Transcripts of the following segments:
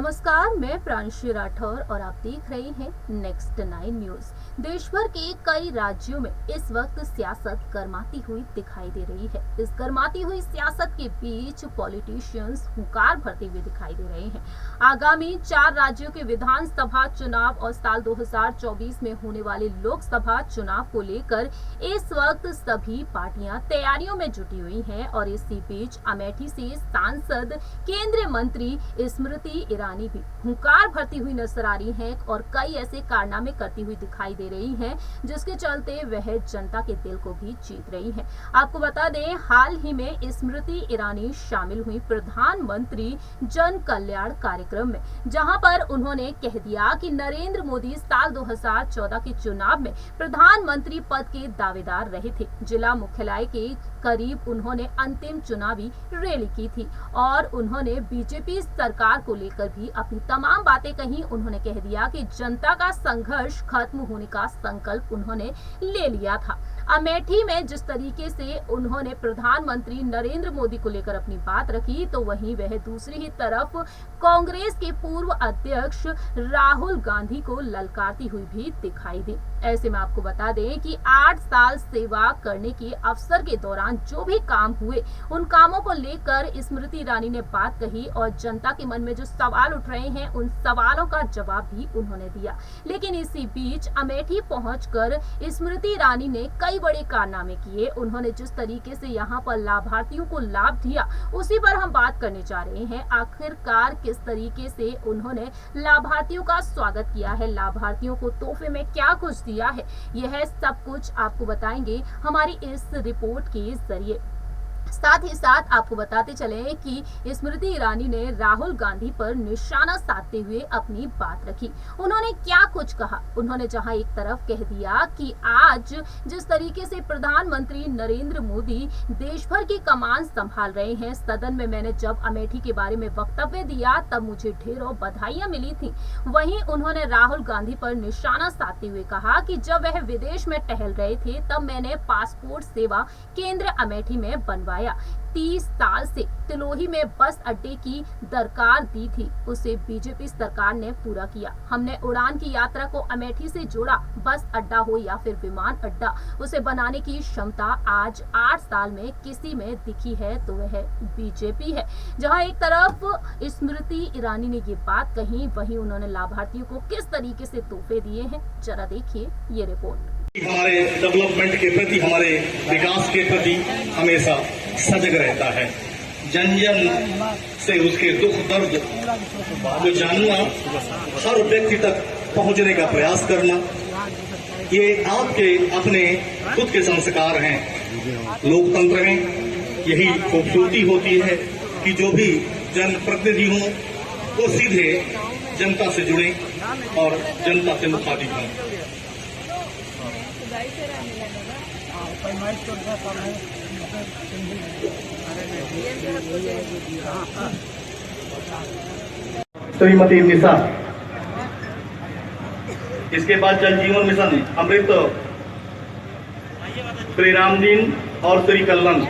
नमस्कार, मैं प्रांशी राठौर और आप देख रहे हैं नेक्स्ट 9 न्यूज। देश भर के कई राज्यों में इस वक्त सियासत गर्माती हुई दिखाई दे रही है। इस गर्माती हुई सियासत के बीच पॉलिटिशियंस हुंकार भरते हुए दिखाई दे रहे हैं। आगामी 4 राज्यों के विधानसभा चुनाव और साल 2024 में होने वाले लोकसभा चुनाव को लेकर इस वक्त सभी पार्टियां तैयारियों में जुटी हुई हैं और इसी बीच अमेठी से सांसद केंद्रीय मंत्री स्मृति ईरानी भी हुंकार भरती हुई नजर आ रही हैं और कई ऐसे कारनामे करती हुई दिखाई दे रही हैं जिसके चलते वह जनता के दिल को भी जीत रही हैं। आपको बता दें, हाल ही में स्मृति ईरानी शामिल हुई प्रधानमंत्री जन कल्याण कार्यक्रम में, जहां पर उन्होंने कह दिया कि नरेंद्र मोदी साल 2014 के चुनाव में प्रधानमंत्री पद के दावेदार रहे थे। जिला मुख्यालय के करीब उन्होंने अंतिम चुनावी रैली की थी और उन्होंने बीजेपी सरकार को लेकर भी अपनी तमाम बातें कही। उन्होंने कह दिया कि जनता का संघर्ष खत्म होने का संकल्प उन्होंने ले लिया था। अमेठी में जिस तरीके से उन्होंने प्रधानमंत्री नरेंद्र मोदी को लेकर अपनी बात रखी, तो वहीं वह दूसरी ही तरफ कांग्रेस के पूर्व अध्यक्ष राहुल गांधी को ललकारती हुई भी दिखाई दी। ऐसे में आपको बता दें कि 8 साल सेवा करने के अवसर के दौरान जो भी काम हुए, उन कामों को लेकर स्मृति ईरानी ने बात कही और जनता के मन में जो सवाल उठ रहे हैं, उन सवालों का जवाब भी उन्होंने दिया। लेकिन इसी बीच अमेठी पहुंचकर स्मृति ईरानी ने कई बड़े कारनामे किए। उन्होंने जिस तरीके से यहाँ पर लाभार्थियों को लाभ दिया, उसी पर हम बात करने जा रहे हैं। आखिरकार किस तरीके से उन्होंने लाभार्थियों का स्वागत किया है, लाभार्थियों को तोहफे में क्या कुछ दिया है, यह सब कुछ आपको बताएंगे हमारी इस रिपोर्ट के जरिए। साथ ही साथ आपको बताते चले कि स्मृति ईरानी ने राहुल गांधी पर निशाना साधते हुए अपनी बात रखी। उन्होंने क्या कुछ कहा, उन्होंने जहां एक तरफ कह दिया कि आज जिस तरीके से प्रधानमंत्री नरेंद्र मोदी देश भर की कमान संभाल रहे हैं, सदन में मैंने जब अमेठी के बारे में वक्तव्य दिया तब मुझे ढेरों बधाइयां मिली थी। वहीं उन्होंने राहुल गांधी पर निशाना साधते हुए कहा कि जब वह विदेश में टहल रहे थे तब मैंने पासपोर्ट सेवा केंद्र अमेठी में बनवाया। 30 साल से तिलोही में बस अड्डे की दरकार दी थी, उसे बीजेपी सरकार ने पूरा किया। हमने उड़ान की यात्रा को अमेठी से जोड़ा। बस अड्डा हो या फिर विमान अड्डा, उसे बनाने की क्षमता आज 8 साल में किसी में दिखी है तो वह बीजेपी है। जहां एक तरफ स्मृति ईरानी ने ये बात कही, वहीं उन्होंने लाभार्थियों को किस तरीके से तोहफे दिए हैं, जरा देखिए ये रिपोर्ट। हमारे डेवलपमेंट के प्रति, हमारे विकास के प्रति हमेशा सजग रहता है। जन जन से उसके दुख दर्द को जानना, हर व्यक्ति तक पहुंचने का प्रयास करना, ये आपके अपने खुद के संस्कार हैं। लोकतंत्र में यही खूबसूरती होती है कि जो भी जनप्रतिनिधि हों वो सीधे जनता से जुड़े और जनता से मुखातिब हों। श्रीमती निशा, इसके बाद जल जीवन मिशन, अमृत, श्री राम दिन और श्री कल्याण।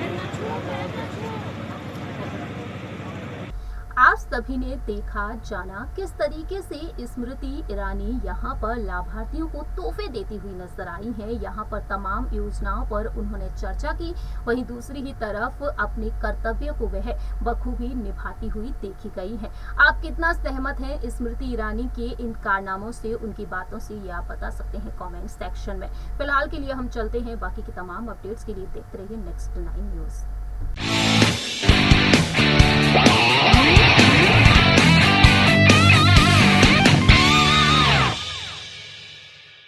आप सभी ने देखा जाना किस तरीके से स्मृति ईरानी यहाँ पर लाभार्थियों को तोहफे देती हुई नजर आई हैं। यहाँ पर तमाम योजनाओं पर उन्होंने चर्चा की, वहीं दूसरी ही तरफ अपने कर्तव्य को वह बखूबी निभाती हुई देखी गई है। आप कितना सहमत हैं स्मृति ईरानी के इन कारनामों से, उनकी बातों से, ये आप बता सकते हैं कमेंट सेक्शन में। फिलहाल के लिए हम चलते हैं, बाकी की तमाम अपडेट्स के लिए देखते रहिए नेक्स्ट 9 न्यूज।